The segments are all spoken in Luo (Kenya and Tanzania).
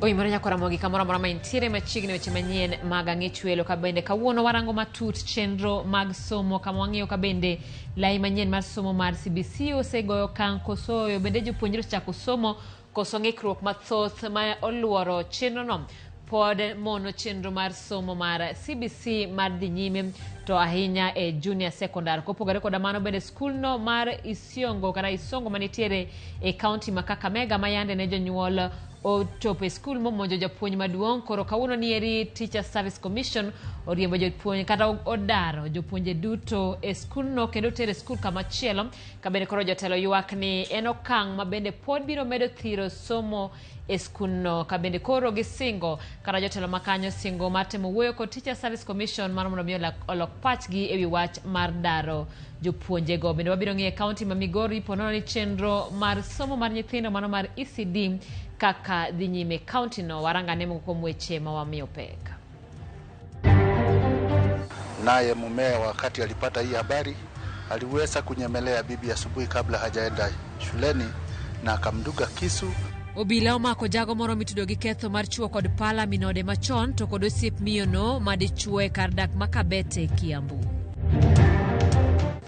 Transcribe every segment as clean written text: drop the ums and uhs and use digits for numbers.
Oimoranya kwa Ramogi kamora morama intire machigne weche manyien magangi chwelo kabende kawuono warango matut chenro mag somo kamwang'eyo kabende lai manyien mar somo mar CBC osegoyo kan kosoyo bende jopuonjre chako somo koso ng'ikruok mathoth ma oluoro chenro no pod mono chenro mar somo mar CBC mar dhi nyime to ahinya e junior secondary kopogore koda mano bende school no mar Isongo manitiere e county ma Kakamega mayande ne jonyuol o chope school momonjo japuonj maduong' koro kawuono nieri Teacher Service Commission oriembo jopuonj kata odaro jopuonje duto e school no kendo tere school kamachielo kabende koro jotelo ywak ni en okang' mabende pod biro medo thiro somo e school no kabende koro gisingo kata jotelo makanyo singo matemo wuoyo kod Teacher Service Commission mar mondo mi olok pachgi ewi wach mar daro jopuonje go bende wabiro ng'e county ma Migori ponono ni chenro mar somo mar nyithindo mano mar ECD kaka dhi nyime county no waranga nemo kwa weche mawamiyo peka. Naye mume wakati alipata hii habari aliweza kunyemelea bibi asubuhi kabla hajaenda shuleni na akamduga kisu. Obila omako jago moro mitudo gi ketho mar chuo kod pala minode machon to kod osiep miyono madichue kar dak makabete Kiambu.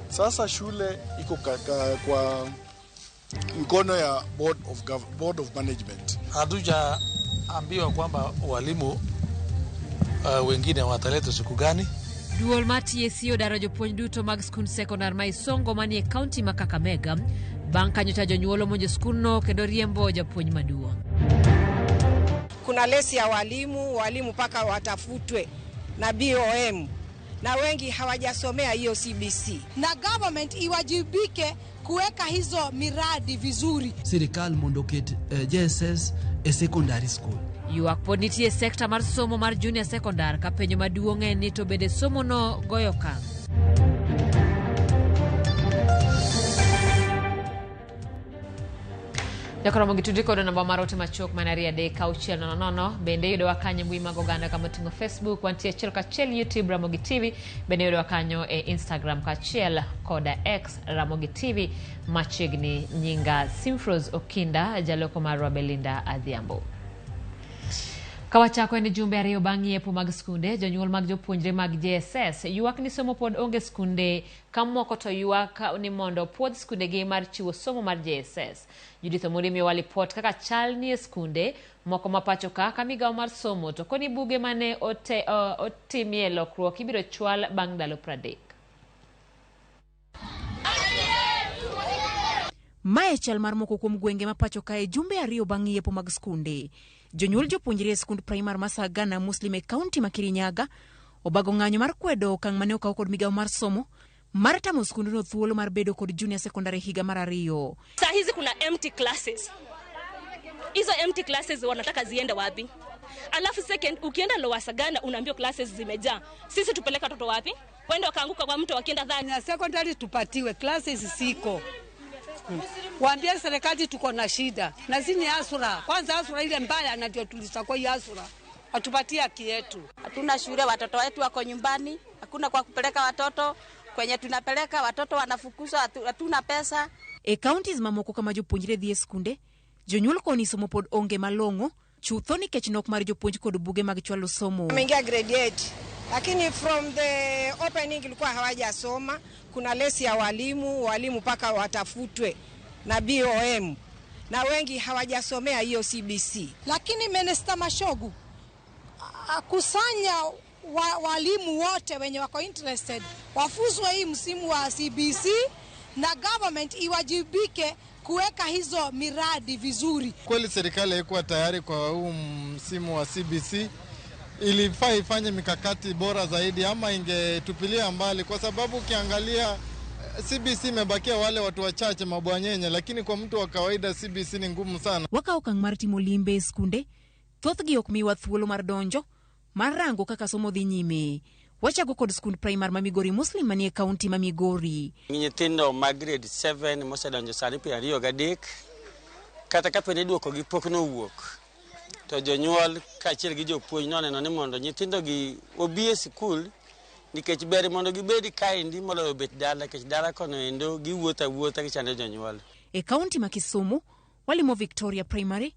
Sasa shule iko kwa mkono ya board of management. Hatuja ambiwa kwamba walimu wengine wataleta siku gani. Duol mati yesio daro jopuonj duto mag skul secondary ma Isongo manie county ma Kakamega bang' kanyo ta jonyuolo monjo skul no kendo riembo japuonj maduong'. Kuna lesi ya walimu paka watafutwe na BOM na wengi hawajasomea hiyo CBC. Na government iwajibike kuweka hizo miradi vizuri. Serikali mondoket JSS e secondary school. Yuak pod nitie sekta mar somo mar junior secondary ka penjo maduong' en ni to bede somo no goyo kan. Ramogi tudiko do namba marote machok manaria de kauchiel nono bende yudo wakanye mbui mag oganda kama tingo Facebook wantie chiel ka chiel YouTube Ramogi TV bende yudo wakanyo e Instagram ka chiel koda X Ramogi TV machigni nyinga Simfros Okinda jaloko marwa Belinda Adhiambo. Kawachako ene jumbe ariyo bang' yepo mag skunde jonyuol mag jopuonjre mag JSS ywak ni somo pod onge skunde kamoko to ywak ni mondo pod skunde gi mar chiwo somo mar JSS. Judith Omurimi walipot kaka chal ni skunde moko mapacho ka migawo mar somo to koni buge mane otimie lokruok ibiro chwal bang' ndalo 30. Mae chal mar moko kuom gwenge mapacho ka e jumbe ariyo bang' yepo mag skunde. Jonyuol jopuonjre skund primar Masagana Muslim e county ma Kirinyaga obago ng'anyo mar kwedo okang' mane okaw kod migawo mar somo mar tamo skunduno thuolo mar bedo kod junior secondary higa mar 2. Saa hizi kuna empty classes. Hizo empty classes wanataka ziende wapi? Alafu second ukienda Lower Sagana unaambia classes zimejaa. Sisi tupeleka watoto wapi? Waende wakaanguka kwa mtu wakienda dhani. Na secondary tupatiwe classes siko. Waambie serikali tuko na shida. Na zini asura. Kwanza asura ile mbaya na ndio tulisakwa hii asura. Atupatie haki yetu. Hatuna shule, watoto wetu wako nyumbani. Hakuna kwa kupeleka watoto. Kwenye tunapeleka watoto wanafukuzwa, hatuna pesa. E counties mamoko kama jopuonjre dhi e skunde, jonyuol koni somo pod onge malong'o, chutho nikech nok mar jopuonj kod buge mag chwalo somo. Ameingia grade 8. Lakini from the opening ilikuwa hawajasoma, kuna lesi ya walimu paka watafutwe na BOM. Na wengi hawajasomea hiyo CBC. Lakini Minister Mashogu akusanya walimu wote wenye wako interested wafuzwe hii msimu wa CBC na government iwajibike kuweka hizo miradi vizuri. Kweli serikali haikuwa tayari kwa huu msimu wa CBC. Ilifaa ifanye mikakati bora zaidi ama ingetupilia mbali, kwa sababu ukiangalia CBC imebakia wale watu wachache mabwanyenye, lakini kwa mtu wa kawaida CBC ni ngumu sana. Waka okang mar timo limbe skunde, thothgi ok miwa thuolo mar donjo, mar rango kaka somo dhi nyime. Wachago kod skund primar ma Migori Muslim manie kaunti ma Migori. Nyithindo mag grade 7 mosedonjo sani 23 kata ka pene duoko gi pok no wuok. To jonyuol kaachiel gi jopuonj noneno ni mondo nyithindo gi obi e skul nikech ber mondo gibedi kaendi moloyo bet dala, nikech dala kono endo giwuotho awuotha gichando jonyuol. E kaunti ma Kisumu, walimo Victoria Primary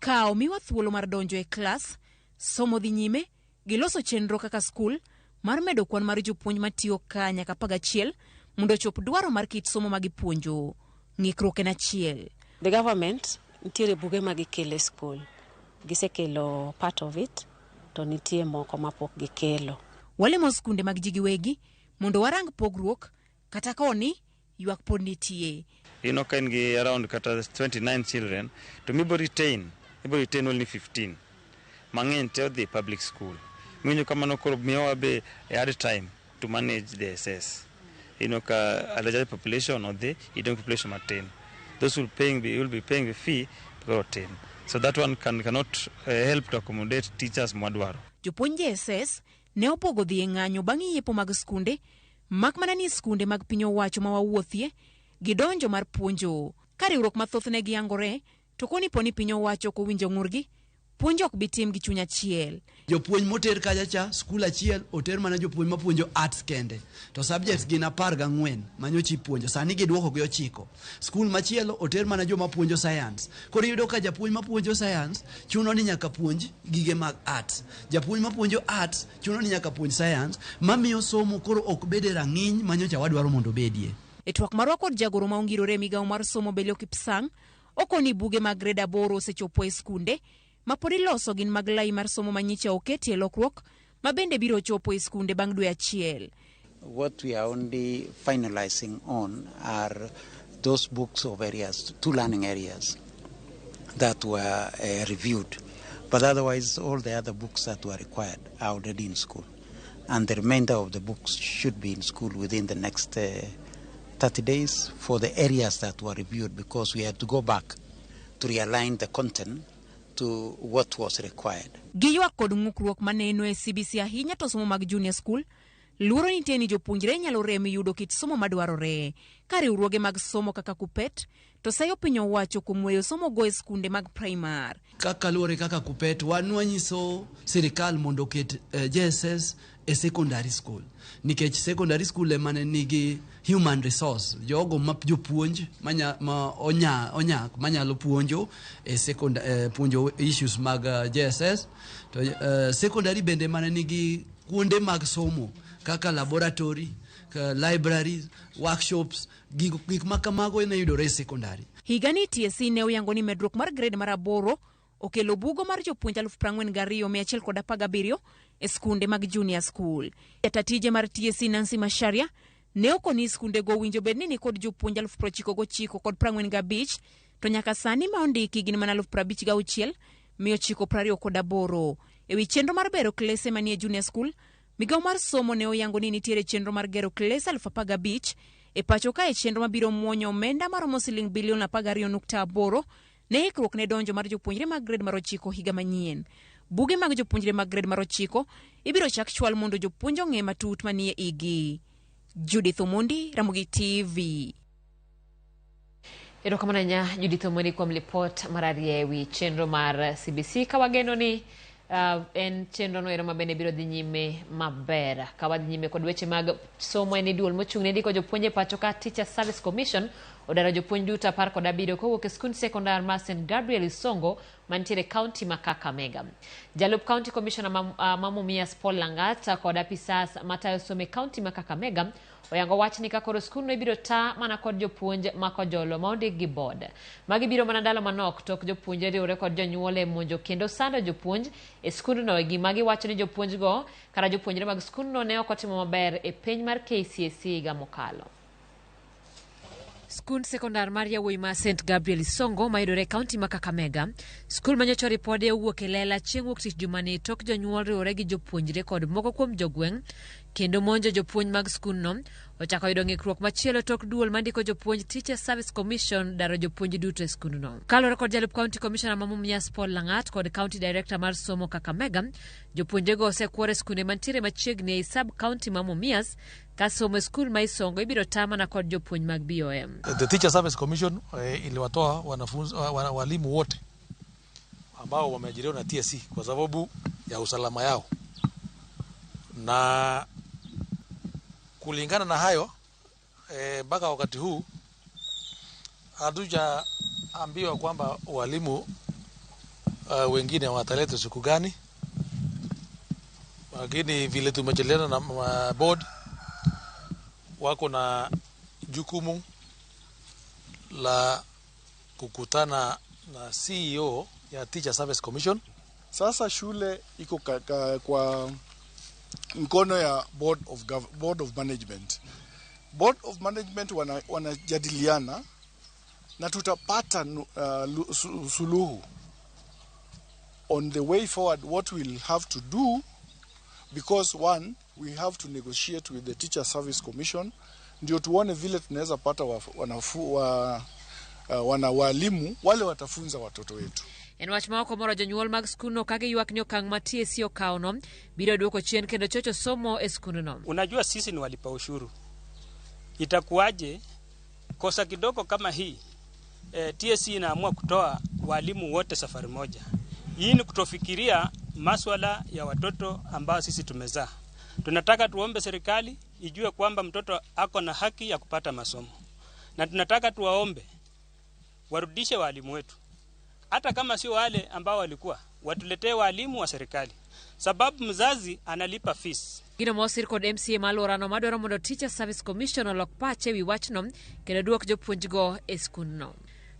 kao miwa thuolo mar donjo e klas, somo dhi nyime, giloso chenro kaka skul mar medo kwan mar jopuonj matiyo ka nyaka 11 mondo chop dwaro mar kit somo ma gipuonjo. Ng'ikruok en achiel. The government nitiere buge ma gikelo e skul. Gisekelo part of it, to nitie moko mapok gikelo. Walimo skunde mag ji giwegi mondo warang pogruok kata koni ywak pod nitie. Can get around 29 children to maybe retain only 15. Manyien tell the public school. Minyo kama no koro miwa be had time to manage the SS. A larger population of the young population at 10. Those will be paying the fee because of 10. So that one cannot help to accommodate teachers mwadwaro. Jopuonj SS ne opogo dhi e ng'anyo bang' yiepo mag skunde, mak mana ni skunde mag piny owacho ma wawuothie gidonjo mar puonjo. Ka riwruok mathoth ne giangore, to koni poni piny owacho kowinjo ng'urgi, puonjo ok bitim gi chuny achiel. Jopuonj moter kajacha skul achiel oter mana jopuonj mapuonjo arts kende, to subjects gin 14 manyochi puonjo, sani giduoko gi 9. Skul machielo oter mana joma puonjo science. Koro yudo ka japuonj mapuonjo science chuno ni nyaka puonj gige mag arts, japuonj mapuonjo arts chuno ni nyaka puonj science, mamiyo somo koro ok bede rang'iny manyocha wadwaro mondo bedie. E twak marwa kod jagoro ma ongirore migawo mar somo Belio Kipsang, okoni buge mag grade 8 osechopo e skunde ma pod iloso gin mag lai mar somo manyicha oketi e lokruok ma bende biro chopo e skunde bang' dwe achiel. What we are only finalizing on are those books of areas, 2 learning areas that were reviewed. But otherwise, all the other books that were required are already in school. And the remainder of the books should be in school within the next 30 days for the areas that were reviewed, because we had to go back to realign the content to what was required. Giywak kod ng'ukruok maneno e CBC ahinya to somo mag junior school, luoro nitie ni jopuonjre nyalo rem yudo kit somo madwarore. Ka riwruoge mag somo kaka Kupet to sayo piny owacho kuom weyo somo go e skunde mag primar. Kaka luore kaka Kupet wanyiso sirikal mondo oket JSS e secondary school, nikech secondary school emane nigi human resource, jogo ma jopuonj manyalo puonjo e puonjo issues mag JSS, to secondary bende mane nigi kuonde mag somo kaka laboratory, libraries, workshops, gik makamago ina yudore e secondary. Higani TSC ne oyango ni medruok mar grade mar 8 okelo bugo mar jopuonj 42,117 e skunde mag junior school. Jatatije mar TSC Nancy Masharia ne okoni skunde go winjo bedni ni kod jopuonj 99,045 kod 45, to nyaka sani ma ondiki gin mana 56,928. Ewi chenro mar bero klese manie junior school, migawo mar somo ne oyango ni nitiere chenro mar gero klese 15,000 e pacho ka e chenro mabiro muonyo omenda maromo siling bilion 12.8 ne ikruok ne donjo mar jopuonjre mag grade mar 9 higa manyien. Buge mag jopuonjre mag grade mar 9 ibiro chak chwal mondo jopuonj ong'e matut manie igi. Judith Omondi, Ramogi TV. Erokamano nya Judith Omondi kuom lipot mararie ewi chenro mar CBC kawageno ni en chenro no ero mabende biro dhi nyime maber. Kawadhi nyime kod weche mag somo en duol mochung'ne ndiko jopuonje pacho ka Teacher Service Commission odaro jopuonj duto 17 kowuok e skund sekondar mar St. Gabriel Isongo mantiere kaunti ma Kakamega. Jalup County Commissioner Mamumias Paul Langat kod apisas matayo some kaunti ma Kakamega oyango wach ni kakoro skund no ibiro ta mana kod jopuonj makojolo ma ondik gi board. Magi biro mana ndalo manok tok jopuonje riwore kod jonyuol e monjo kendo sando jopuonj e skund no gi magi wacho ni jopuonj go kara jopuonjre mag skund no ne ok otimo maber e penj mar KCSE higa mokalo. Skund sekondar mar yawuoyi ma St Gabriel Isongo mayudore e kaunti ma Kakamega. Skul manyocha ripode owuok e lela chieng' wuok tich jumani tok jonyuol riwore gi jopuonjre kod moko kuom jogweng' kendo monjo jopuonj mag skundno. Ochako yudo ng'ikruok machielo tok duol mandiko jopuonj Teacher Service Commission daro jopuonj duto e skundno. Kalore kod jalup County Commissioner ma Mumias Paul Langat kod County Director mar somo Kakamega, jopuonjrego osekuore skunde mantiere machiegni e sub county ma Mumias ka somo skul ma Isongo ibiro tamana kod jopuonj mag BOM. The Teacher Service Commission iliwatoa wanafunzi walimu wote ambao wameajiriwa na TSC kwa sababu ya usalama yao, na kulingana na hayo mpaka wakati huu hatujaambiwa kwamba walimu wengine wataleta siku gani, lakini vile tumejadiliana na board wako na jukumu la kukutana na CEO ya Teacher Service Commission. Sasa shule iko kwa mkono ya board of management. Board of management wanajadiliana na tutapata suluhu on the way forward what we'll have to do, because one, we have to negotiate with the Teacher Service Commission ndio tuone vile tunaweza pata walimu wale watafunza watoto wetu. En wach ma oko moro jonyuol mag skundno kage ywak ni okang' ma TSC okawno biro duoko chien kendo chocho somo e skundno. Unajua sisi ni walipa ushuru. Itakuwaje kosa kidogo kama hii TSC inaamua kutoa walimu wote safari moja? Hii ni kutofikiria masuala ya watoto ambao sisi tumezaa. Tunataka tuombe serikali ijue kwamba mtoto ako na haki ya kupata masomo. Na tunataka tuwaombe warudishe walimu wetu. Hata kama sio wale ambao walikuwa, watuletee walimu wa serikali. Sababu mzazi analipa fees. Gino mosir kod MCA malorano madwaro mondo Teacher Service Commission olok pache wi wachno kendo duok jopuonjgo e skundno.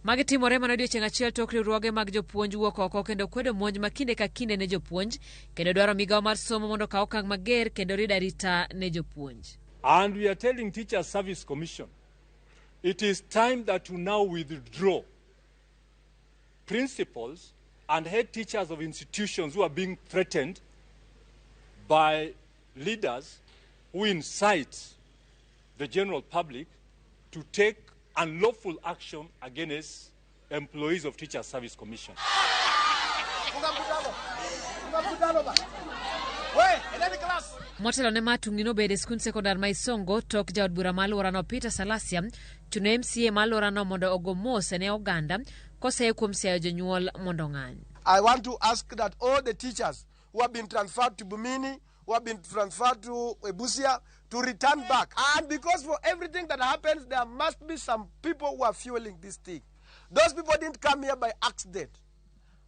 Magi timore mana odiechieng' achiel tok riwruoge mag jopuonj wuok oko kendo kwedo monj ma kinde ka kinde ne jopuonj kendo dwaro migawo mar somo mondo kaw okang' mager kendo rid arita ne jopuonj. And we are telling Teacher Service Commission, it is time that you now withdraw principals and head teachers of institutions who are being threatened by leaders who incite the general public to take unlawful action against employees of Teacher Service Commission. Motelo ne matung'nino bede skund sekondar ma Isongo tok jaod bura malorano Peter Salasia chuno MCA malorano mondo ogo mos ne oganda koseye kuom siayo jonyuol mondo ng'any. I want to ask that all the teachers who have been transferred to Bumini, who have been transferred to Busia, to return back. And because for everything that happens, there must be some people who are fueling this thing. Those people didn't come here by accident.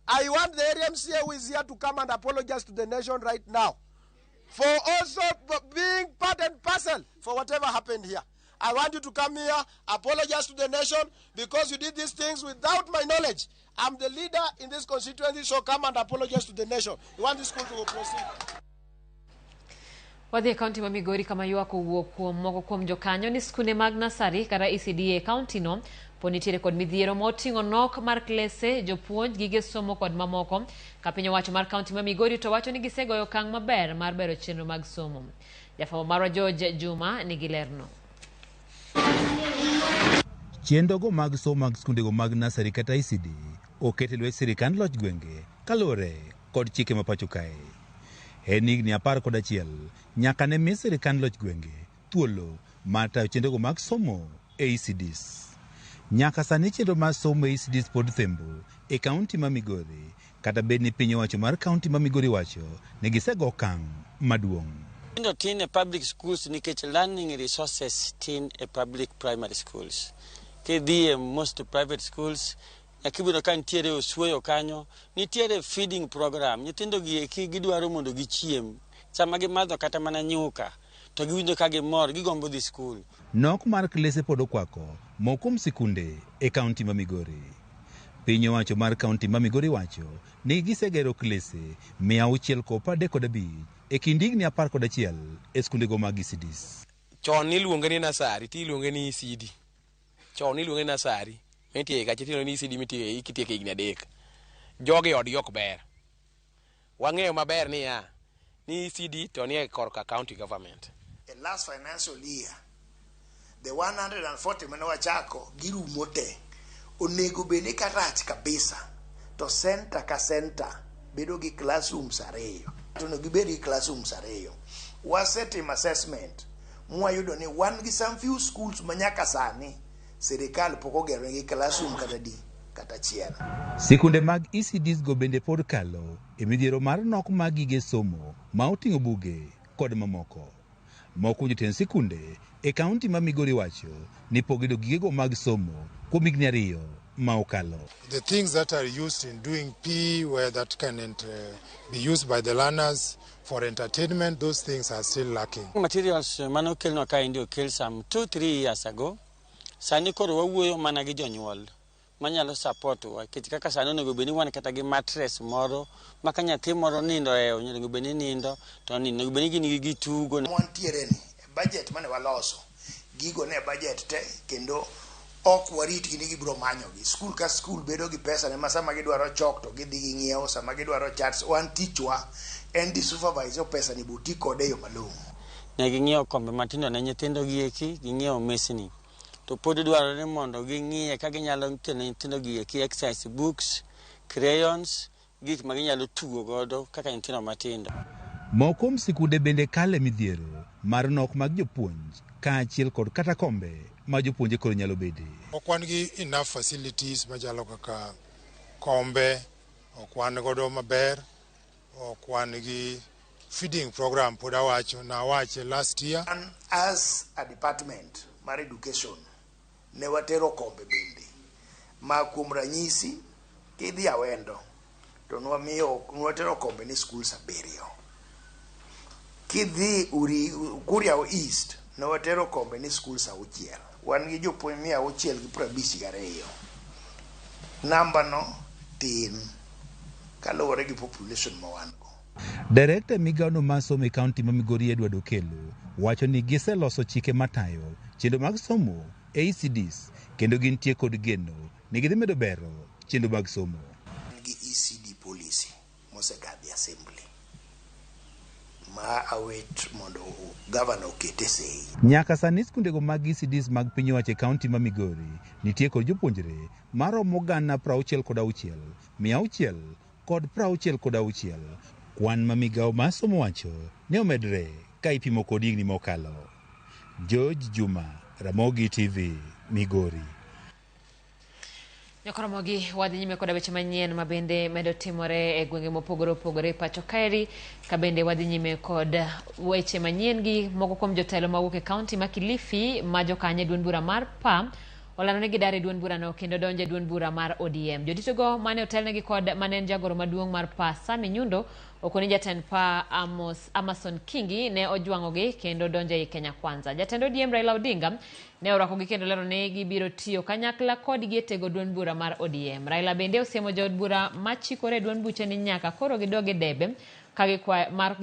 I want the area MCA who is here to come and apologize to the nation right now for also being part and parcel for whatever happened here. I want you to come here, apologize to the nation because you did these things without my knowledge. I'm the leader in this constituency, so come and apologize to the nation. You want this school to proceed. Wadhi e kaunti ma Migori kama ywak owuok kuom moko kuom jokanyo ni skunde mag nasari kata ECD e kaunti no po nitiere kod midhiero moting'o nok mar klese, jopuonj, gige somo kod mamoko. Ka piny owacho mar kaunti ma Migori to wacho ni gisegoyo okang' maber mar bero chenro mag somo. Jafwambo marwa George Juma nigi lerno. Chenrogo mag somo mag skundego mag nasari kata ECD oket e lwet sirikand loch gwenge kalore kod chike ma pacho kae. En higni 11 nyaka ne mi sirikand loch gwenge thuolo mar tayo chenrogo mag somo e ECDs. Nyaka sani chenro mag somo e ECDs pod thembo e kaunti ma Migori, kata bed ni piny owacho mar kaunti ma Migori wacho ne gisego okang' maduong'. Tin e public schools nikech learning resources tin e public primary schools. Kidhi e most private schools akibiro ka nitiere osweyo kanyo, nitiere feeding program, nyithindo gi eki gidwaro mondo gichiem, sama gimadho kata mana nyuka to giwinjo ka gimor, gigombo dhi skul. Nok mar klese pod okwako mokum sikunde e kaunti ma Migori. Piny owacho mar kaunti ma Migori wacho ni gisegero klese 635 e kind higni 11 e skundego mag ECDs. Chon iluonge ni nasari, ti iluonge ni ECD. chon iluonge nasari mentie ka chitino ni ECD mitie ikitieke higni 3 joge odgi ok ber wang'eyo maber ni ECD to nie korka county government. In last financial year the 140 mane wachako girumo te onego beni karach kabisa to center ka center bedo gi classrooms 2 to no gibedi classrooms 2 wasetim assessment mwayudo ni wan gi some few schools manyaka sani serikal pok ogero gi classroom kata chiel. Sikunde mag ECDs go bende pod kalo e midhiero mar nok mag gige somo ma oting'o buge kod mamoko. Moko jotend sikunde e kaunti ma Migori wacho ni pogido gigego mag somo kuom higni 2 ma okalo. The things that are used in doing PE where that can be used by the learners for entertainment, those things are still lacking. Materials mano kelno ka indio kel some 2-3 years ago. Sani koro wawuoyo mana gi jonyuol manyalo support wa kiti kaka sani onego beni wan kata gi mattress moro maka nyathi moro nindo onego beni nindo to nindo onego beni gini gi tugo montiere ni budget mane waloso gigo ne budget te kendo ok warit gini gibro manyo gi school ka school bedo gi pesa ne masama gidwaro chok to gidhi gi ngiewo sama gidwaro charts wan tichwa and the supervisor pesa ni butiko de yo malongo ne gingiewo kombe matindo ne nyithindo gi eki gingiewo mesni to pod dwarore mondo ging'iye ka ginyalo kelo nyithindo gi eki exercise books, crayons, gik ma ginyalo tugo godo kaka nyithindo matindo. Moko kuom sikunde bende kale midhiero mar nok mag jopuonj kaachiel kod kata kombe ma jopuonje koro nyalo bede. Ok wan gi enough facilities machalo kaka kombe, ok wan godo maber, ok wan gi feeding program pod awache last year. And as a department mar education ne watero kombe bende ma kuom ranyisi kidhi Awendo to nwatero kombe ni schools 7 kidhi Kuria East ne watero kombe ni schools 6 wan gi jopuonj 652 namba no tin kaluwore gi population ma wan go. Director migano masomo e kaunti ma Migori Edward Okelo wacho ni giseloso chike matayo chenro mag somo ECDs kendo gintie kod geno ni gidhi medo bero chenro mag somo. Gi ECD policy mosekadhi assembly ma awet mondo governor okete sei. Nyaka sani skundego mag ECDs mag piny owacho e kaunti ma Migori nitie kod jopuonjre maromo 66,600 kod 66. Kwan ma migawo ma somo wacho ne omedre ka ipimo kod higni mokalo. George Juma, Ramogi TV, Migori. Ramogi wadhi nyime koda weche manyien ma bende medo timore e gwenge mopogore opogore pacho kaeri ka bende wadhi nyime kod weche manyien gi moko kuom jotelo mawuok e kaunti ma Kilifi ma jokanye duond bura mar PAM olanone gi dare duond bura no kendo donje duond bura mar ODM. Joditogo mane otelnegi kod manen jagoro maduong' mar PA Sami Nyundo okoni jatend PA Amason Kingi ne ojwang'ogi kendo donje i Kenya Kwanza. Jatend ODM Raila Odinga ne orakogi kendo lero ne gibiro tiyo kanyakla kodgi e tego duond bura mar ODM. Raila bende osiemo jood bura machikore duond buche ni nyaka koro gidoge debe mar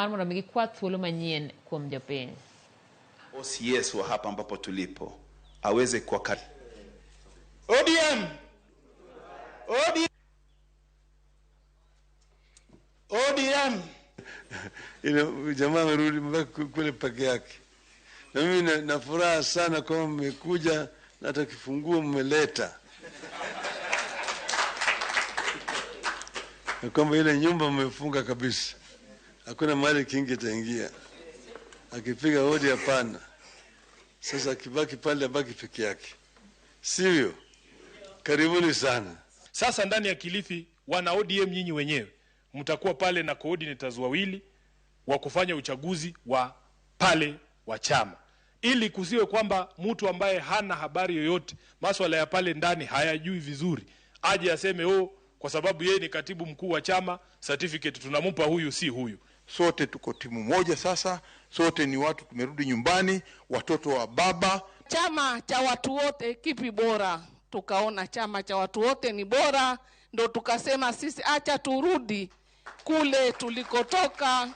mondo mi gikwa thuolo manyien kuom jopiny. OCS wa hapa ambapo tulipo aweze kwa ODM ile jamaa amerudi mpaka kule peke yake, na mimi na furaha sana kwamba mmekuja na hata kifunguo mmeleta, na kwamba ile nyumba mmefunga kabisa, hakuna mahali kingi taingia. Akipiga hodi hapana. Sasa akibaki pale abaki peke yake, sivyo? Karibuni sana. Sasa ndani ya Kilifi wana ODM nyinyi wenyewe mtakuwa pale na coordinators wawili wa kufanya uchaguzi wa pale wa chama, ili kusiwe kwamba mtu ambaye hana habari yoyote masuala ya pale ndani hayajui vizuri aje aseme kwa sababu yeye ni katibu mkuu wa chama certificate tunampa huyu si huyu. Sote tuko timu moja sasa, sote ni watu tumerudi nyumbani, watoto wa baba. Chama cha watu wote kipi bora? Tukaona chama cha watu wote ni bora, ndo tukasema sisi acha turudi kule tulikotoka.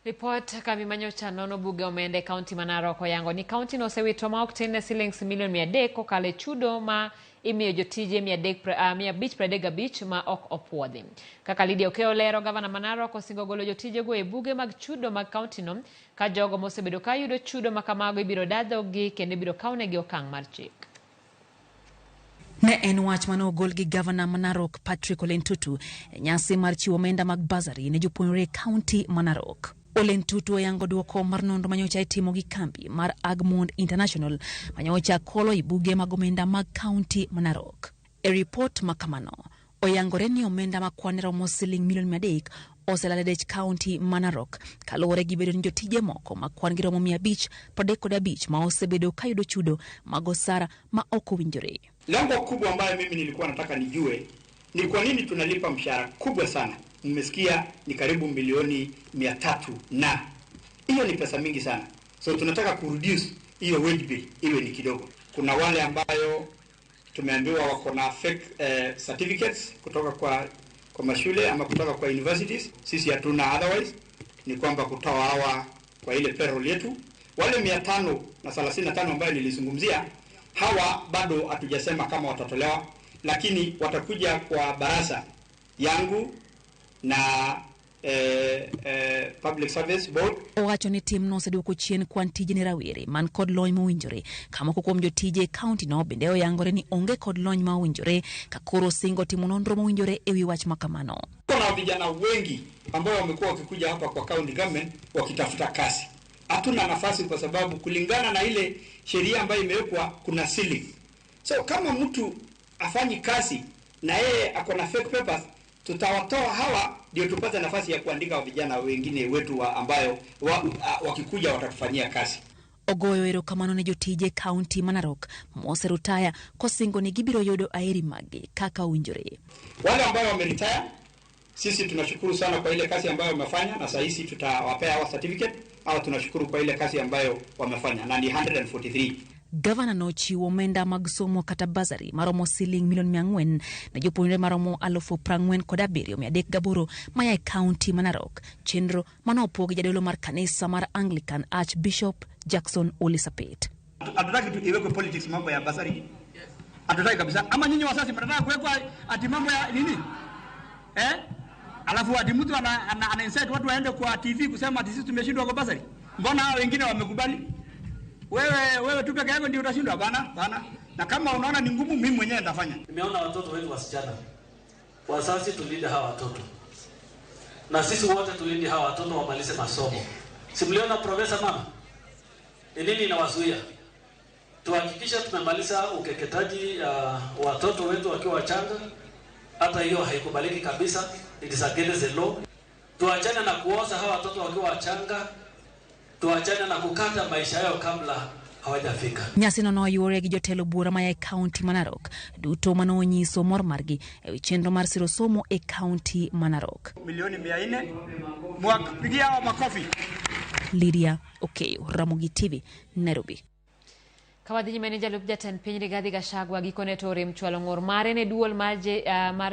Report kami manyocha nono buga omende kaunti Narok oyango ni kaunti no sewito ma oktene shillings milion 300 kokale chudo ma imiyo jotije 535 ma ok opuodhi. Kaka Lydia Okeolero gavana ma Narok osingo golo jotije go e buge mag chudo mag kaunti no ka jogo mosebedo ka yudo chudo ma kamago ibiro dadho gi kendo ibiro kawnegi okang' mar chik. Ne en wach mano ogol gi gavana ma Narok Patrick Ole Ntutu nyasi mar chiwo omenda mag basari ne jopuonjre kaunti ma Narok. Ole Ntutu oyango duoko mar nonro manyocha itimo gi kambi mar Agmond International manyocha kolo ibuge mag omenda mag kaunti ma Narok. E report makamano oyangore ni omenda ma kwan romo siling milion 300 oselal e kaunti ma Narok kaluwore gi bedo ni jotije moko ma kwan gi romo 535 ma osebedo ka yudo chudo mag osara ma ok owinjore. Lengo kubwa ambayo mimi nilikuwa nataka nijue ni kwa nini tunalipa mshahara kubwa sana. Nimesikia ni karibu milioni 300 na hiyo ni pesa mingi sana. So tunataka kureduce hiyo wage bill iwe ni kidogo. Kuna wale ambayo tumeambiwa wako na fake certificates kutoka kwa mashule ama kutoka kwa universities. Sisi hatuna, otherwise ni kwamba kutoa hawa kwa ile payroll yetu. Wale 535 ambayo nilizungumzia hawa bado hatujasema kama watatolewa, lakini watakuja kwa baraza yangu na Public Service Board. Owacho ni tim no seduoko chien kwan tije ni rawere man kod lony mowinjore kama kuom jotije kaunti no bende oyangore ni onge kod lony mowinjore ka koro singo timo nonro mowinjore ewi wach makamano. Kuna vijana wengi ambao wamekuwa wakikuja hapa kwa county government wakitafuta kazi. Hatuna nafasi kwa sababu kulingana na ile sheria ambayo imewekwa kuna ceiling. So kama mtu afanyi kazi na yeye akona fake papers, tutawatoa hawa ndio tupate nafasi ya kuandika vijana wengine wetu ambayo wakikuja watatufanyia kazi. Ogoyo erokamano ne jotije kaunti ma Narok moserutaya kosingo ni gibiro yudo aeri mage kaka owinjore. Wale ambao wameretire, sisi tunashukuru sana kwa ile kazi ambayo wamefanya na sasa hivi tutawapea hawa certificate. Hawa tunashukuru kwa ile kazi ambayo wamefanya na ni 143. Gavana no chiwo omenda mag somo kata basari maromo siling milion 400 na jopuonjre maromo 47,308 maya kaunti ma Narok. Chenro manopog jadolo mar kanisa mar Anglican Archbishop Jackson Ole Sapet. Hatutaki iwekwe politics mambo ya basari. Hatutaki kabisa. Ama nyinyi wasasi mnataka kuwekwa ati mambo ya nini? Alafu ati mtu ana insert watu waende kwa TV kusema ati sisi tumeshindwa kwa basari. Mbona hao wengine wamekubali? Wewe tu peke yako ndio utashindwa bana. Na kama unaona ni ngumu mimi mwenyewe nitafanya. Nimeona watoto wetu wasichana. Wazazi tulinde hawa watoto. Na sisi wote tulinde hawa watoto wamalize masomo. Simliona profesa mama? Ni nini inawazuia? Tuhakikisha tumemaliza ukeketaji watoto wetu wakiwa wachanga. Hata hiyo haikubaliki kabisa. It is against the law. Tuachane na kuoza hawa watoto wakiwa wachanga. Tuachane na kukata maisha yao kabla hawajafika. Nyasi no yore gi jotelo bura ma kaunti ma Narok duto mano nyiso mor margi e chenro mar siro somo e kaunti ma Narok. Milioni 400 mwapigia hawa makofi. Lydia Okeyo, Ramogi TV, Nairobi. Kawadhi meneja lup jatend piny Rigathi Gachagua gikone to rem chwalo ng'ur mare ne duol mar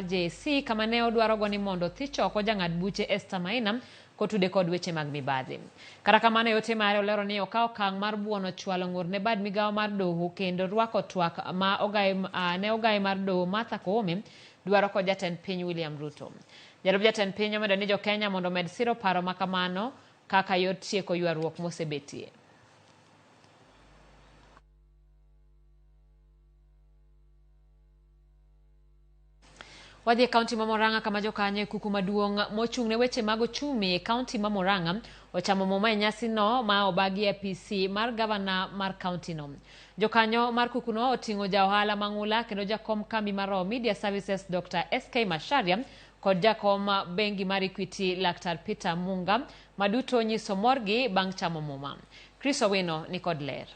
JSC kama ne odwaro go ni mondo thichoko jang'ad buche Esther Maina kotude kod weche mag mibadhi. Kata kamano yote mare olero ni okawo okang' mar buono chwalo ng'ur ne bad migawo mar doho kendo rwako twak ma ogaye mar doho Martha Koome dwaro kod jatend piny William Ruto. Jalup jatend piny omedo ni jo Kenya mondo med siro paro makamano kaka yot tieko ywaruok mosebetie. Wadhi kaunti ma Murang'a kama jokanyo kuku maduong' mochung' ne weche mag ochumi kaunti ma Murang'a ochamo muma e nyasi no ma obagi APC mar gavana mar kaunti no. Jokanyo mar kuku no oting'o ja ohala mang'ula kendo jakom kambi mar Media Services Dr. SK Masharia kod jakom bengi mar Equity Laktar Peter Munga maduto nyiso morgi bang' chamo muma. Chris Owino ni kod ler.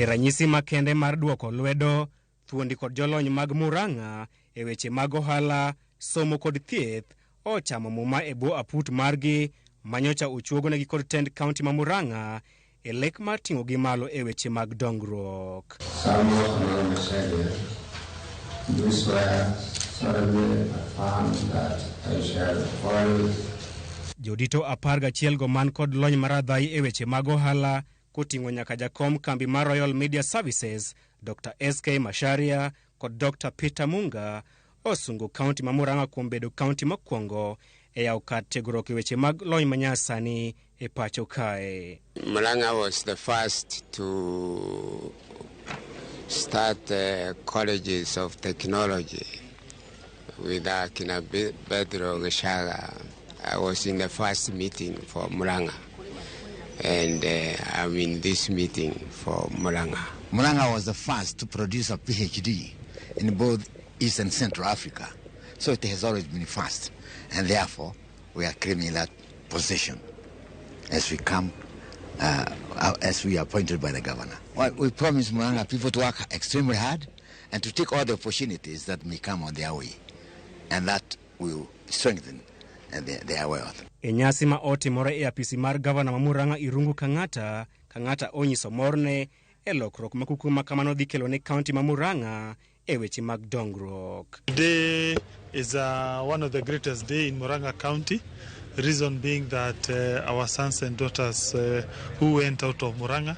Ranyisi makende mar duoko lwedo thuondi kod jolony mag Murang'a e weche mag ohala, somo kod thieth ochamo muma e bwo aput margi manyocha ochuogonegi kod tend kaunti ma Murang'a e lek mar ting'o gi malo e weche mag dongruok. Jodito 11 go man kod lony maradhai e weche mag ohala koting'o nyaka jakom kambi mar Royal Media Services Dr. SK Masharia kod Dr. Peter Munga osungo kaunti ma Murang'a kuom bedo kaunti mokwongo e yawo kar tiegruok e weche mag lony manyasani e pacho kae. Murang'a was the first to start colleges of technology with Kina Pedro Geshaga. I was in the first meeting for Murang'a, and I'm in this meeting for Murang'a. Murang'a was the first to produce a PhD in both East and Central Africa, so it has always been fast, and therefore we are claiming that position as we come, as we are appointed by the governor. Well, we promise Murang'a people to work extremely hard and to take all the opportunities that may come on their way, and that will strengthen their wealth. E nyasi ma otimore e apisi mar gavana ma Murang'a Irungu Kang'ata onyiso morne e lokruok ma kuku ma kamano dhi kelo ne kaunti ma Murang'a e weche mag dongruok. Today is one of the greatest day in Murang'a County. Reason being that our sons and daughters who went out of Murang'a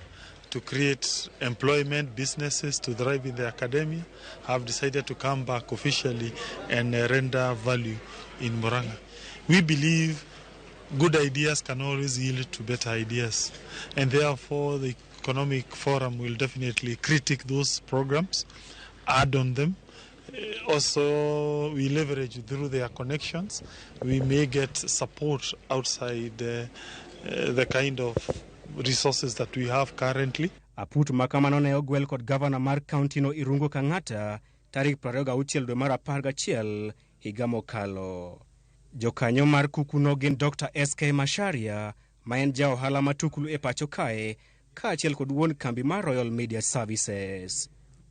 to create employment, businesses to thrive in the academia have decided to come back officially and render value in Murang'a. We believe good ideas can always yield to better ideas, and therefore the Economic Forum will definitely critique those programs, add on them. Also, we leverage through their connections. We may get support outside the kind of resources that we have currently. Aput makamano ne ogwel kod gavana mar kaunti no Irungu Kang'ata tarik 26 dwe mar 11 higa mokalo. Jokanyo mar kukuno gin Dr. SK Masharia, ma en ja ohala matuklu e pacho kae, kaachiel kod wuon kambi mar Royal Media Services.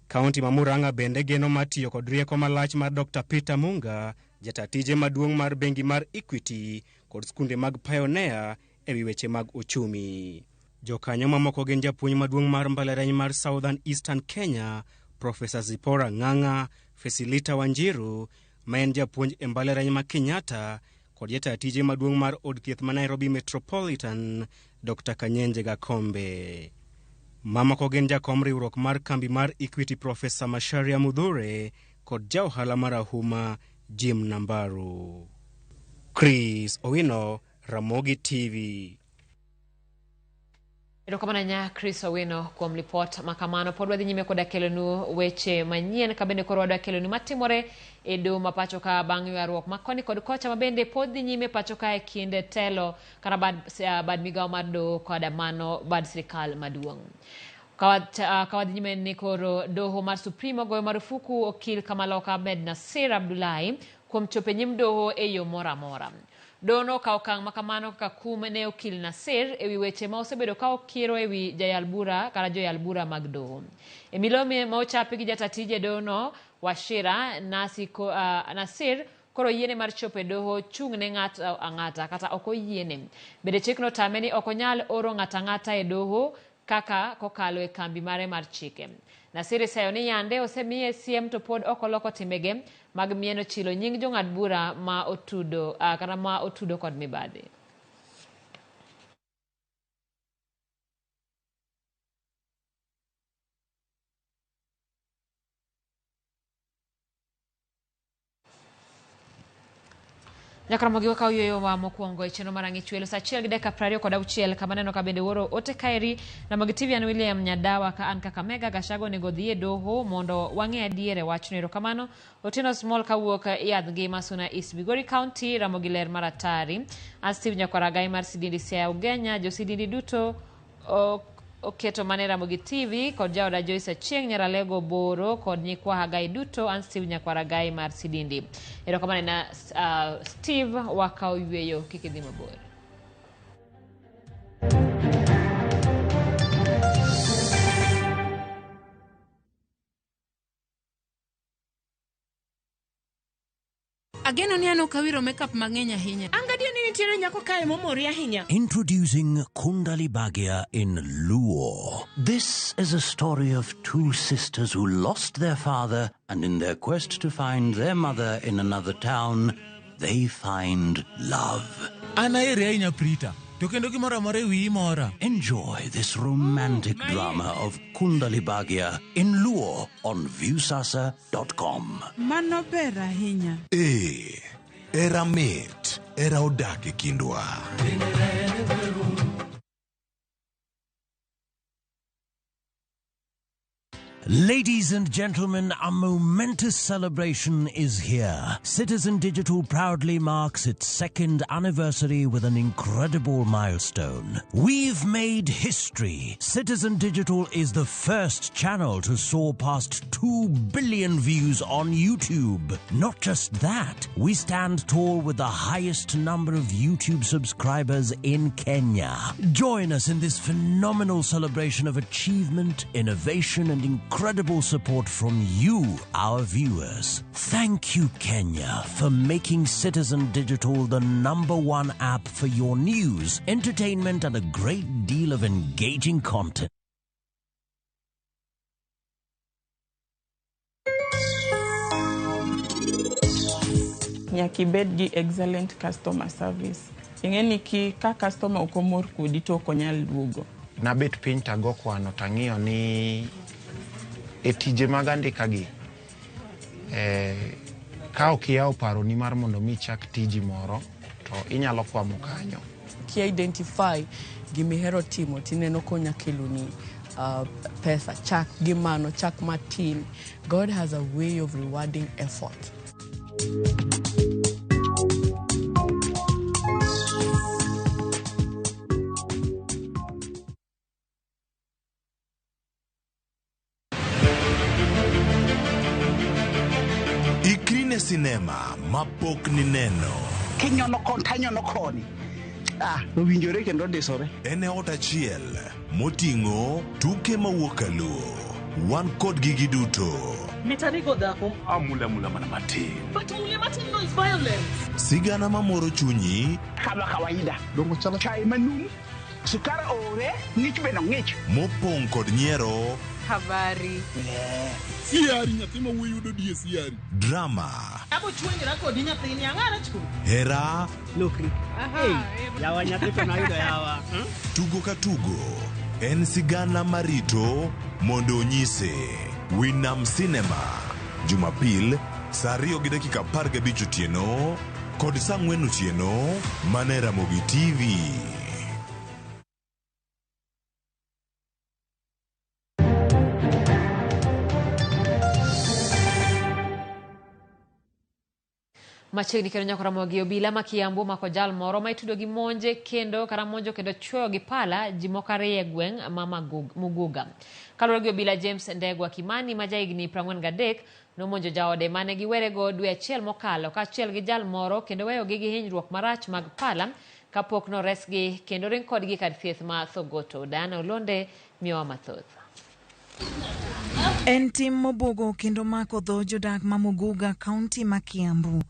Kaunti ma Murang'a bende geno matiyo kod rieko malach mar Dr. Peter Munga, jatatije maduong' mar bengi mar Equity kod skunde mag Pioneer e wi weche mag uchumi. Jokanyo mamoko gin japuonj maduong' mar mbalariany mar Southern Eastern Kenya, Professor Zipora Ng'ang'a, Facilita Wanjiru, ma en japuonj e mbalariany ma Kenyatta, kod jatatije maduong' mar od thieth ma Nairobi Metropolitan, Dr. Kanyenje Gakombe. Mamako gin jakom riwruok mar kambi mar Equity Professor Masharia Mudhure kod ja ohala mar Ahuma Jim Nambaru. Chris Owino, Ramogi TV. Erokamano nya Chris Owino kuom lipot makamano. Pod wadhi nyime koda kelonu weche manyien kabende koro wadwa kelonu matimore e doho ma pacho ka bang' ywaruok makoni kod kocha mabende pod dhi nyime pacho ka e kinde telo kata bad migawo mar doho koda mano bad sirikal maduong'. Kawadhi nyime ni koro doho mar Supreme ogoyo marufuku okil Kamaloka Ahmed Nasir Abdullahi kuom chope nyim doho e yo moro amora. Dono ka okang' makamano ka kum ne okil Nasir e wi weche ma osebedo ka okiro e wi jayal bura kata joyal bura mag doho. E milome ma ochapi gi jatatije dono Washira Nasir koro yiene mar chope doho chung' ne ng'ato ang'ata kata ok oyiene. Bende chikno tame ni ok onyal oro ng'ato ang'ata e doho kaka kokalo e kambi mare mar chike. Nasir sayo ni yande osemiye siem to pod okoloko timbege mag mieno chilo nying jong'ad bura ma otudo kod mibadhi. Ramogi waka uyueyo wa mokwongo e chenro mar Ang'i Chwelo sa 1:26 kama neno ka bende woro ote kaeri Ramogi TV an William Nyadawa ka an Kakamega Gashago nego dhi e doho mondo wang'e adiere wachno. Erokamano Otieno Small kawuok Yadh Ngima Suna East Migori County. Ramogi ler mar atari an Steve Nyakwaragai mar Sidindi Siaya Ugenya. Jo Sidindi duto oketo mane Ramogi TV kod jaoda Joyce Achieng' Nyaralego Boro kod nyikwa Hagai duto an Steve Nyakwaragai mar Sidindi. Erokamano na Steve waka uyueyo kik idhi mabor. Ageno ni ano kawiro makeup mang'eny ahinya. Angadio ni nitiere nyako kae momori ahinya. Introducing Kundali Bhagia in Luo. This is a story of two sisters who lost their father and in their quest to find their mother in another town, they find love. Enjoy this romantic drama of Kundalibagya in Luo on viewsasa.com. Era mit, era odake kindwa. Ladies and gentlemen, a momentous celebration is here. Citizen Digital proudly marks its 2nd anniversary with an incredible milestone. We've made history. Citizen Digital is the first channel to soar past 2 billion views on YouTube. Not just that, we stand tall with the highest number of YouTube subscribers in Kenya. Join us in this phenomenal celebration of achievement, innovation, and incredible support from you, our viewers. Thank you, Kenya, for making Citizen Digital the #1 app for your news, entertainment, and a great deal of engaging content. Nyakibed gi excellent customer service. Ingeni ki ka customer ukomor kudi to konyal duogo. Nabet piny tago kwano tang'iyo ni etije magandika gi ka ok iyawo paro ni mar mondo mi chak tiji moro to inyalo kwamo kanyo. Ki identify gimihero timo tineno konya keloni pesa chak gimano chak matin. God has a way of rewarding effort. Ikrine sinema mapok ni neno. Kinyono kontanyono koni. Nowinjore kendo disore. Ene ot achiel moting'o tuke mawuok Luo. Wan kod gigi duto. Mitanigo dhako. Mula mana matin. But mula matin no is violence. Sigana mamoro chunyi. Kama kawaida. Dongo chala chai manum. Sukara ore, ngich beno ngich. Mopong kod nyiero. Habari. Siari nyathima wuyudo die siari. Drama. Abo chwenjira kodi nyathini ang'ara chku. Hera. Lokri. Hey, yawa nyathito na yudo yawa. Tugo ka tugo. En sigana marito mondo onyise. Winam Cinema. Jumapil, saa 2:15 otieno. Kod saa 4 otieno. Mane Ramogi TV. Machiegni kendo nyako Ramogi obila ma Kiambu mako jal moro ma itudo gi monje kendo karamonjo kendo chwoyo gi pala jimokare e gweng' ma Muguga. Kaluwore gi obila James Ndegwa Kimani ma jahigni 43 nomonjo jaode mane giwerego dwe achiel mokalo kaachiel gi jal moro kendo weyogi gi hinyruok marach mag pala kapok noresgi kendo ring kodgi kar thieth ma Thogoto. Diana Olonde miyowa mathoth. En tim mobugo kendo mako dho jodak ma Muguga, kaunti ma Kiambu.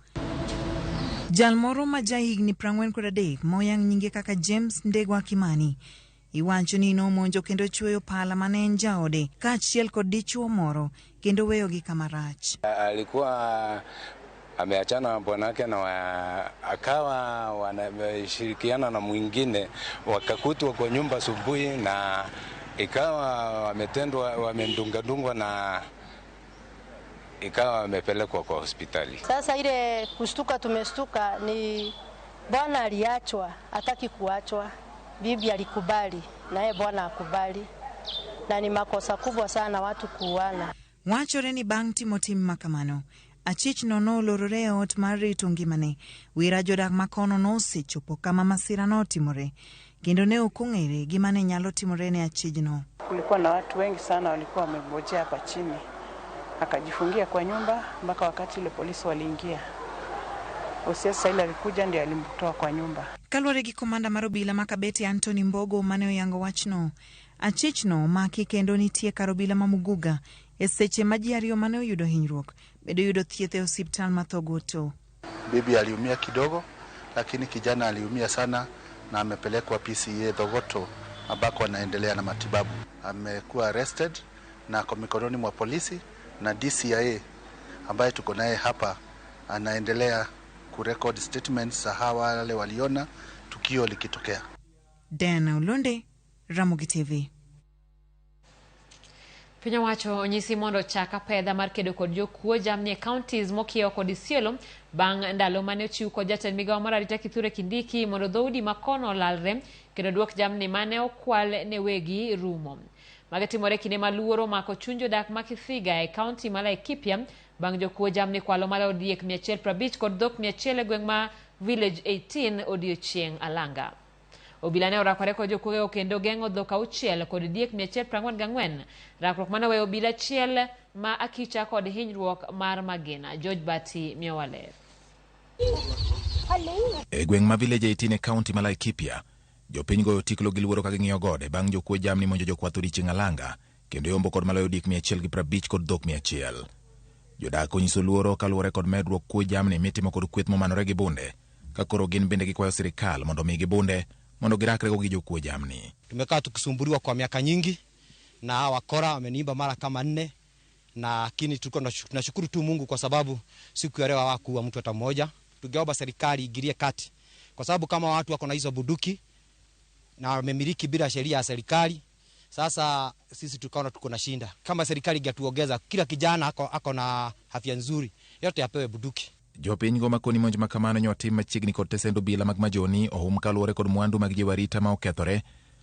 Jal moro ma jahigni 43 moyang nyinge kaka James Ndegwa Kimani iwacho ni nomonjo kendo chweyo pala mane en jaode kaachiel kod dichuo moro kendo weyogi kama rach. Alikuwa ameachana na bwanake na akawa wanashirikiana na mwingine, wakakutwa kwa nyumba asubuhi na ikawa wamendungadungwa na ikawa wamepelekwa kwa hospitali. Sasa ile kushtuka tumestuka ni bwana aliachwa, hataki kuachwa. Bibi alikubali, naye bwana akubali. Na ni makosa kubwa sana watu kuuana. Wachore ni bang' timo tim makamano. Achich nono lorore ot mar rito ngimane. Wira jodak makono nosechopo kama masira notimore. Kendo ne okong'ere gima ne nyalo timore ne achijno. Kulikuwa na watu wengi sana walikuwa wamebojea hapa chini. Akajifungia kwa nyumba mpaka wakati ile polisi waliingia. Osiasa ile alikuja ndiye alimtoa kwa nyumba. Kaluwore gi komanda mar obila ma Kabete Anthony Mbogo mane oyango wachno. Achichno maki kendo nitie kar obila ma Muguga e seche ma ji ariyo mane oyudo hinyruok bedo yudo thieth e hospital ma Thogoto. Bibi aliumia kidogo lakini kijana aliumia sana na amepelekwa PCA Thogoto ambako anaendelea na matibabu. Amekuwa arrested na kwa mikononi mwa polisi na DCIA ambaye tuko naye hapa anaendelea kurecord statements za hawa wale waliona tukio likitokea. Diana Ulonde, Ramogi TV. Piny owacho onyisi mondo chaka pedha mar kedo kod jokuo jamni e counties mokiewo kod Isiolo bang' ndalo mane ochiw kod jatend migawo mar arita Kithure Kindiki mondo dhoudi makono olalre kendo duok jamni mane okwal ne wegi rumo. Mage timore kinde maluoro mako chuny jodak ma Kithiga e county ma Laikipia bang' jokuo jamni kwalo malo diek 150 kod dhok 100 e gweng' ma Village 18 odiochieng' alanga. Obila ne orakore kod jokuoge kendo geng'o dhok 6 kod diek 144. Rakruok mane weyo obila achiel ma akicha kod hinyruok mar magina. George Bati Miowale. E gweng' ma Village 18 e county ma Laikipia, jopiny goyo tiklo gi luoro ka ging'iyo gode bang' jokuo jamni monjo jokwath odiochieng' alanga kendo yombo kod maloyo diek 150 kod dhok 100. Jodak onyiso luoro kaluwore kod medruok kuo jamni mitimo kod kweth momanore gi bunde, ka koro gin bende gikwayo sirikal mondo migi bunde mondo girakrego gi jokuo jamni. Tumekaa tukisumbuliwa kwa miaka nyingi na hawa wakora wameniimba mara kama 4, lakini tunashukuru tu Mungu kwa sababu siku ya leo hawakuua mtu hata mmoja. Tungeomba serikali igirie kati kwa sababu kama watu wako na hizo buduki na wamemiliki bila sheria ya serikali, sasa sisi tukaona tuko na shinda. Kama serikali ingetuongeza kila kijana ako na afya nzuri, yote apewe buduki. Jopiny go makoni monj makamano nyotim machiegni kod tesendo bila mag majoni ohum kaluwore kod mwandu mag jiwarita ma okethore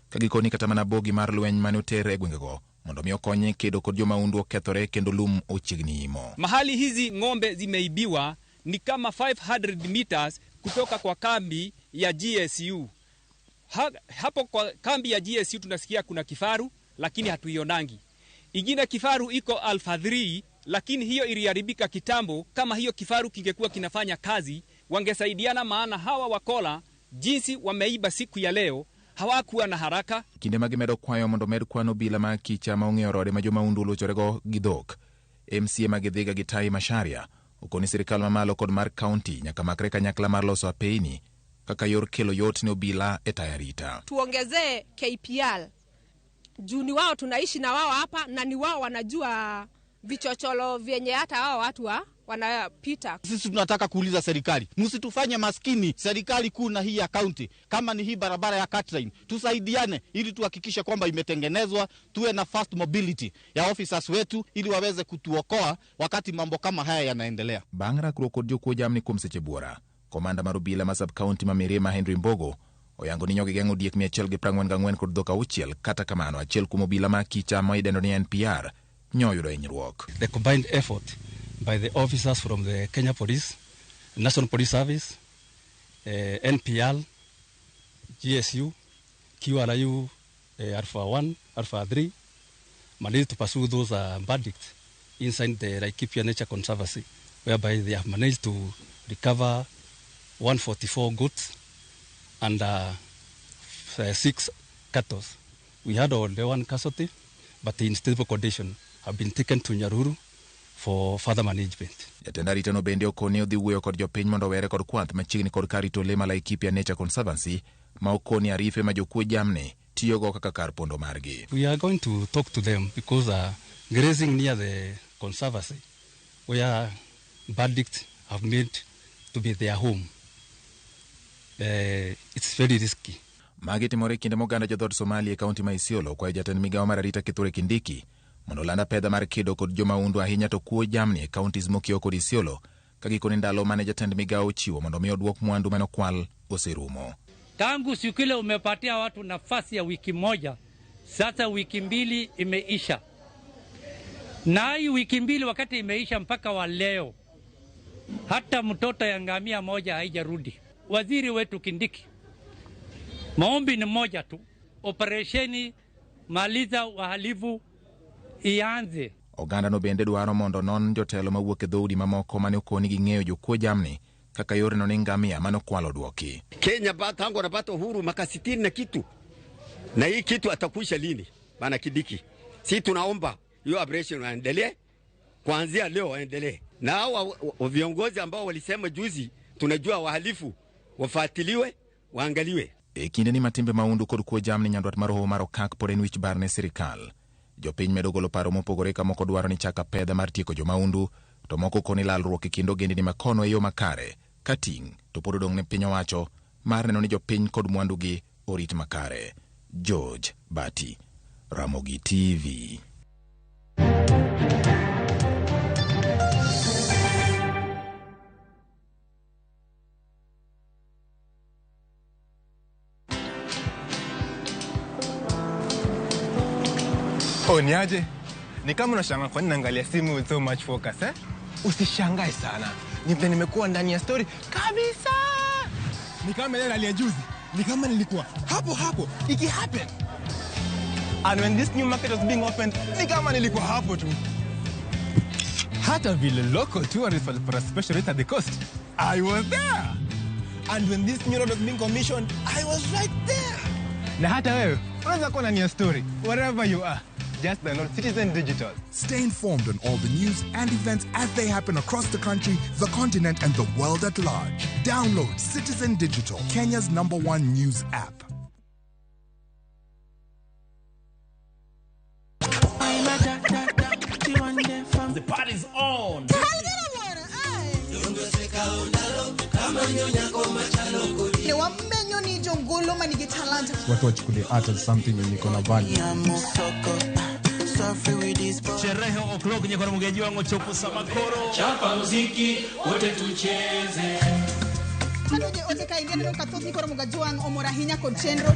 ka gikoni kata mana bogi mar lweny mane oter e gwengego mondo mi okonye kedo kod jomaundu okethore kendo lum ochiegni imo. Mahali hizi ng'ombe zimeibiwa ni kama 500 meters kutoka kwa kambi ya GSU. Hapo kwa kambi ya GSU tunasikia kuna kifaru lakini hatuionangi. Ingine kifaru iko Alpha 3 lakini hiyo iliharibika kitambo. Kama hiyo kifaru kingekuwa kinafanya kazi wangesaidiana, maana hawa wakola jinsi wameiba siku ya leo hawakuwa na haraka. Kinde magimedo kwayo mondo med kwano bila ma kicha ma ong'eyo rode ma jomaundu lochorego gi dhok. MCA magidhiga gi Tai Masharia okoni sirikal mamalo kod mar county nyaka makre kanyakla mar loso apeini kaka yor kelo yot ne obila e tayarita. Tuongezee KPL. Juni wao tunaishi na wao hapa na ni wao wanajua vichocholo vyenye hata hao watu wanapita. Sisi tunataka kuuliza serikali, msitufanye maskini serikali kuu na hii ya county. Kama ni hii barabara ya Catline, tusaidiane ili tuhakikishe kwamba imetengenezwa, tuwe na fast mobility ya officers wetu ili waweze kutuokoa wakati mambo kama haya yanaendelea. Bangra kod jokuo jamni kuom seche buora, komanda mar obila ma sub county ma Mirima Henry Mbogo oyango ni nyogi geng'o diek 144 kod dhok 6, kata kamano achiel kuom obila ma kicha ma idendo ni NPR nyoyudo hinyruok. The combined effort by the officers from the Kenya Police, National Police Service, NPL, GSU, QRU, Alpha 1, Alpha 3, managed to pursue those bandits inside the Laikipia Nature Conservancy, whereby they have managed to recover 144 goats and 6 cattle. We had only 1 casualty, but in stable condition have been taken to Nyaruru for further management. Jatend arita no bende okoni odhi wuoyo kod jopiny mondo were kod kwath machiegni kod karito le ma Laikipia Nature Conservancy ma okoni arife ma jokuo jamni tiyogo kaka kar pondo margi. We are going to talk to them because grazing near the conservancy where bandits have made to be their home, it's very risky. Magi timore kinde moganda jodhod Somalia e kaunti ma Isiolo kwayo jatend migawo mar arita Kithure Kindiki mondo landa pedha mar kedo kod jomaundu ahinya to kuo jamni e counties mokiewo kod Isiolo ka gikoni ndalo mane jatend migawo chiwo mondo mi oduok mwandu manokwal oserumo. Tangu siku ile umepatia watu nafasi ya wiki moja, sasa wiki 2 imeisha. Na hii wiki 2 wakati imeisha mpaka wa leo, hata mtoto ya ngamia moja haijarudi. Waziri wetu Kindiki, maombi ni moja tu, operesheni maliza wahalifu ianze. Oganda no bende dwaro mondo non jotelo mawuok e dhoudi mamoko mane okoni gi ng'eyo jokuo jamni kaka yore no ni ngamia manokwalo duoki. Kenya tangu anapata uhuru maka 60 na kitu. Na hii kitu atakusha lini? Bana Kindiki. Si tunaomba hiyo operation waendelee, kuanzia leo waendelee. Na hao viongozi ambao walisema juzi tunajua wahalifu wafuatiliwe, waangaliwe. E kinde ni matimbe maundu kod kuo jamni nyandwat mar hoho mar okak pod en wich bar ne sirikal. Jopiny medo golo paro mopogore ka moko dwaro ni chaka pedha mar tieko jomaundu, to moko koni lalruok e kind ogendini makono e yo makare kating to pod odong' ne piny owacho mar neno ni jopiny kod mwandugi orit makare. George Bati, Ramogi TV. Niaje? Ni kama unashangaa kwa nini naangalia simu with so much focus, eh? Usishangae sana. Nimekuwa ndani ya story kabisa. Ni kama ile hali ya juzi. Ni kama nilikuwa hapo iki happen. And when this new market was being opened, ni kama nilikuwa hapo tu. Hata vile local tourists for a special rate at the coast, I was there. And when this new road was being commissioned, I was right there. Na hata wewe, unaweza kuwa ndani ya story wherever you are. Just download Citizen Digital. Stay informed on all the news and events as they happen across the country, the continent, and the world at large. Download Citizen Digital, Kenya's #1 news app. The party's on. Watu wachukulie art as something yenye iko na value. Sherehe o'clock nye kwa Ramogi wangu chopu samakoro. Chapa muziki wote tucheze. Sanoje oteka ingene katoti kwa Ramogi wangu omorahinya kochenro.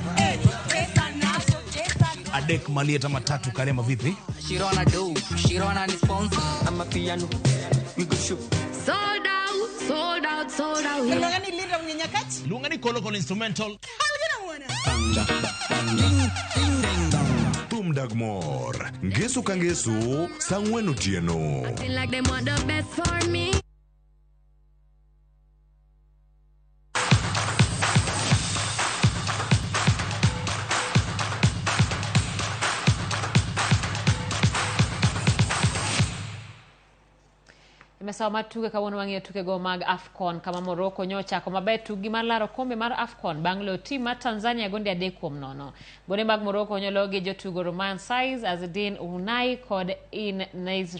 Adek Malieta matatu Karema vipi? Shirona do, Shirona ni sponsor. I'm a piano. We go shoot. Sold out. Lungani linda mnyenyakati? Lungani kolokolo instrumental. Dagmor, Ngesu Kangesu, Sangwenu Tieno. I feel like they want the best for me. Imesawa matuke kawuono wang'iyo tuke go mag AFCON kama Morocco nyocha ko maber tugi mar laro kombe mar AFCON bang' loyo tim mar Tanzania gonde 3-0. Gonde mag Morocco nyologi jotugo Roman Saiz, Azedin Unai kod Inez